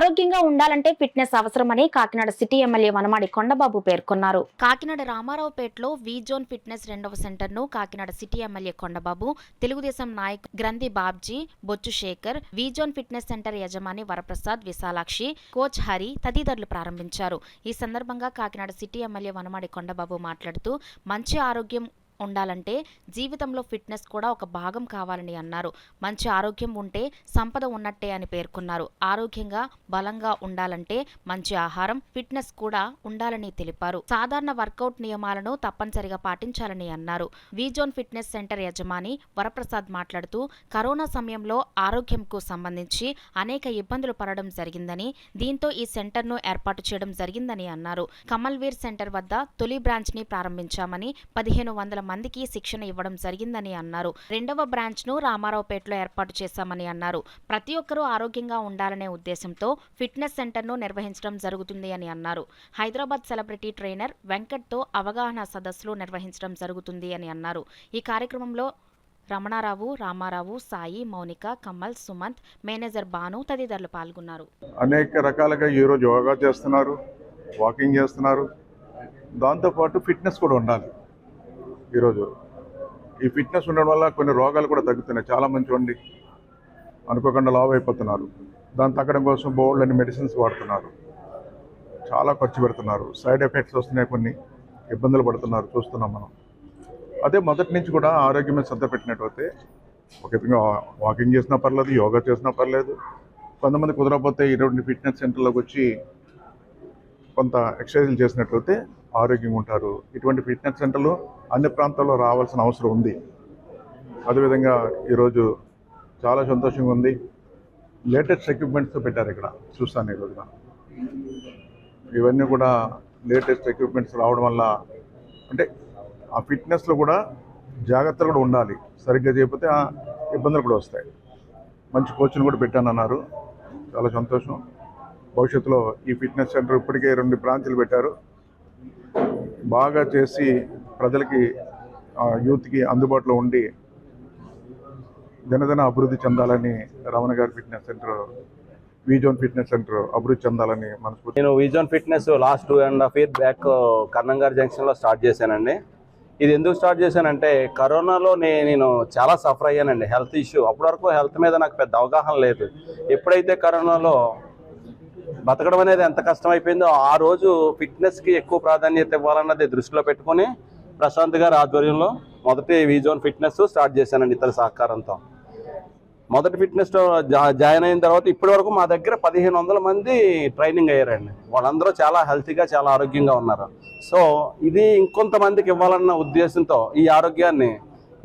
ఆరోగ్యంగా ఉండాలంటే ఫిట్నెస్ అవసరమని కాకినాడ సిటీ ఎమ్మెల్యే వనమాడి కొండబాబు పేర్కొన్నారు. కాకినాడ రామారావుపేటలో వి జోన్ ఫిట్నెస్ 2వ సెంటర్ను కాకినాడ సిటీ ఎమ్మెల్యే కొండబాబు, తెలుగుదేశం నాయక్ గ్రంథి బాబ్జీ, బొచ్చు శేఖర్, వి జోన్ ఫిట్నెస్ సెంటర్ యజమాని వరప్రసాద్, విశాలాక్షి, కోచ్ హరి తదితరులు ప్రారంభించారు. ఈ సందర్భంగా కాకినాడ సిటీ ఎమ్మెల్యే వనమాడి కొండబాబు మాట్లాడుతూ మంచి ఆరోగ్యం ఉండాలంటే జీవితంలో ఫిట్నెస్ కూడా ఒక భాగం కావాలని అన్నారు. మంచి ఆరోగ్యం ఉంటే సంపద ఉన్నట్టే అని పేర్కొన్నారు. ఆరోగ్యంగా బలంగా ఉండాలంటే మంచి ఆహారం, ఫిట్నెస్ కూడా ఉండాలని తెలిపారు. సాధారణ వర్కౌట్ నియమాలను తప్పనిసరిగా పాటించాలని అన్నారు. విజోన్ ఫిట్నెస్ సెంటర్ యజమాని వరప్రసాద్ మాట్లాడుతూ కరోనా సమయంలో ఆరోగ్యంకు సంబంధించి అనేక ఇబ్బందులు పడడం జరిగిందని, దీంతో ఈ సెంటర్ను ఏర్పాటు చేయడం జరిగిందని అన్నారు. కమల్వీర్ సెంటర్ వద్ద తొలి బ్రాంచ్ ని ప్రారంభించామని, 1500 మందికి శిక్షణ ఇవ్వడం జరిగిందని అన్నారు. 2వ బ్రాంచ్ ను రామారావుపేటలో ఏర్పాటు చేశామని అన్నారు. ప్రతి ఒక్కరూ ఆరోగ్యంగా ఉండాలనే ఉద్దేశంతో ఫిట్నెస్ సెంటర్ను నిర్వహించడం జరుగుతుంది అని అన్నారు. హైదరాబాద్ సెలబ్రిటీ ట్రైనర్ వెంకట్తో అవగాహన సదస్సులు నిర్వహించడం జరుగుతుంది అని అన్నారు. ఈ కార్యక్రమంలో రమణారావు, రామారావు, సాయి, మౌనిక, కమల్, సుమంత్, మేనేజర్ బాను తదితరులు పాల్గొన్నారు. అనేక రకాలుగా ఈరోజు యోగా చేస్తున్నారు, వాకింగ్ చేస్తున్నారు. దాంతోపాటు ఫిట్నెస్ కూడా ఉండాలి. ఈరోజు ఈ ఫిట్నెస్ ఉండడం వల్ల కొన్ని రోగాలు కూడా తగ్గుతున్నాయి. చాలా మంచి వండి అనుకోకుండా లావ్ అయిపోతున్నారు. దాన్ని తగ్గడం కోసం బోల్డ్ అని మెడిసిన్స్ వాడుతున్నారు, చాలా ఖర్చు పెడుతున్నారు. సైడ్ ఎఫెక్ట్స్ వస్తున్నాయి, కొన్ని ఇబ్బందులు పడుతున్నారు, చూస్తున్నాం మనం. అదే మొదటి నుంచి కూడా ఆరోగ్యం మీద శ్రద్ధ పెట్టినట్టయితే ఒక విధంగా వాకింగ్ చేసినా పర్లేదు, యోగా చేసినా పర్లేదు. కొంతమంది కుదరకపోతే ఇటువంటి ఫిట్నెస్ సెంటర్లోకి వచ్చి కొంత ఎక్సర్సైజులు చేసినట్లయితే ఆరోగ్యంగా ఉంటారు. ఇటువంటి ఫిట్నెస్ సెంటర్లు అన్ని ప్రాంతాల్లో రావాల్సిన అవసరం ఉంది. అదేవిధంగా ఈరోజు చాలా సంతోషంగా ఉంది. లేటెస్ట్ ఎక్విప్మెంట్స్ పెట్టారు ఇక్కడ, చూస్తాను ఈ రోజున. ఇవన్నీ కూడా లేటెస్ట్ ఎక్విప్మెంట్స్ రావడం వల్ల అంటే ఆ ఫిట్నెస్లో కూడా జాగ్రత్తలు కూడా ఉండాలి. సరిగ్గా చేయకపోతే ఆ ఇబ్బందులు కూడా వస్తాయి. మంచి కోచ్ని కూడా పెట్టానన్నారు, చాలా సంతోషం. భవిష్యత్తులో ఈ ఫిట్నెస్ సెంటర్ ఇప్పటికే 2 బ్రాంచ్లు పెట్టారు. బాగా చేసి ప్రజలకి, యూత్కి అందుబాటులో ఉండి దినదిన అభివృద్ధి చెందాలని రమణ గారి ఫిట్నెస్ సెంటర్, విజోన్ ఫిట్నెస్ సెంటర్ అభివృద్ధి చెందాలని మనస్ఫూర్తి. నేను విజోన్ ఫిట్నెస్ లాస్ట్ 2.5 years బ్యాక్ కన్నంగారి జంక్షన్లో స్టార్ట్ చేశానండి. ఇది ఎందుకు స్టార్ట్ చేశానంటే కరోనాలో నేను చాలా సఫర్ అయ్యానండి, హెల్త్ ఇష్యూ. అప్పటి వరకు హెల్త్ మీద నాకు పెద్ద అవగాహన లేదు. ఎప్పుడైతే కరోనాలో బతకడం అనేది ఎంత కష్టమైపోయిందో ఆ రోజు ఫిట్నెస్కి ఎక్కువ ప్రాధాన్యత ఇవ్వాలన్నది దృష్టిలో పెట్టుకుని ప్రశాంత్ గారి ఆధ్వర్యంలో మొదటి విజోన్ ఫిట్నెస్ స్టార్ట్ చేశానండి ఇతర సహకారంతో. మొదటి ఫిట్నెస్లో జాయిన్ అయిన తర్వాత ఇప్పటి వరకు మా దగ్గర 1500 మంది ట్రైనింగ్ అయ్యారండి. వాళ్ళందరూ చాలా హెల్తీగా, చాలా ఆరోగ్యంగా ఉన్నారు. సో ఇది ఇంకొంతమందికి ఇవ్వాలన్న ఉద్దేశంతో, ఈ ఆరోగ్యాన్ని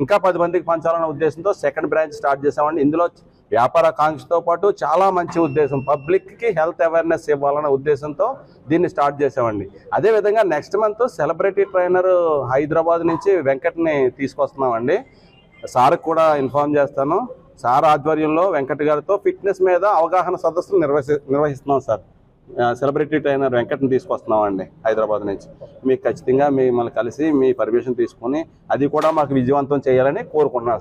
ఇంకా 10 మందికి పంచాలన్న ఉద్దేశంతో 2nd బ్రాంచ్ స్టార్ట్ చేసామండి. ఇందులో వ్యాపార కాంక్షతో పాటు చాలా మంచి ఉద్దేశం, పబ్లిక్కి హెల్త్ అవేర్నెస్ ఇవ్వాలన్న ఉద్దేశంతో దీన్ని స్టార్ట్ చేసామండి. అదేవిధంగా next month celebrity trainer Hyderabad నుంచి వెంకట్ని తీసుకొస్తున్నామండి. సార్కి కూడా ఇన్ఫార్మ్ చేస్తాను. సార్ ఆధ్వర్యంలో వెంకట్ గారితో ఫిట్నెస్ మీద అవగాహన సదస్సులు నిర్వహిస్తున్నాం సార్. సెలబ్రిటీ ట్రైనర్ వెంకట్ని తీసుకొస్తున్నామండి హైదరాబాద్ నుంచి. మీకు ఖచ్చితంగా మిమ్మల్ని కలిసి మీ పర్మిషన్ తీసుకొని అది కూడా మాకు విజయవంతం చేయాలని కోరుకుంటున్నాను సార్.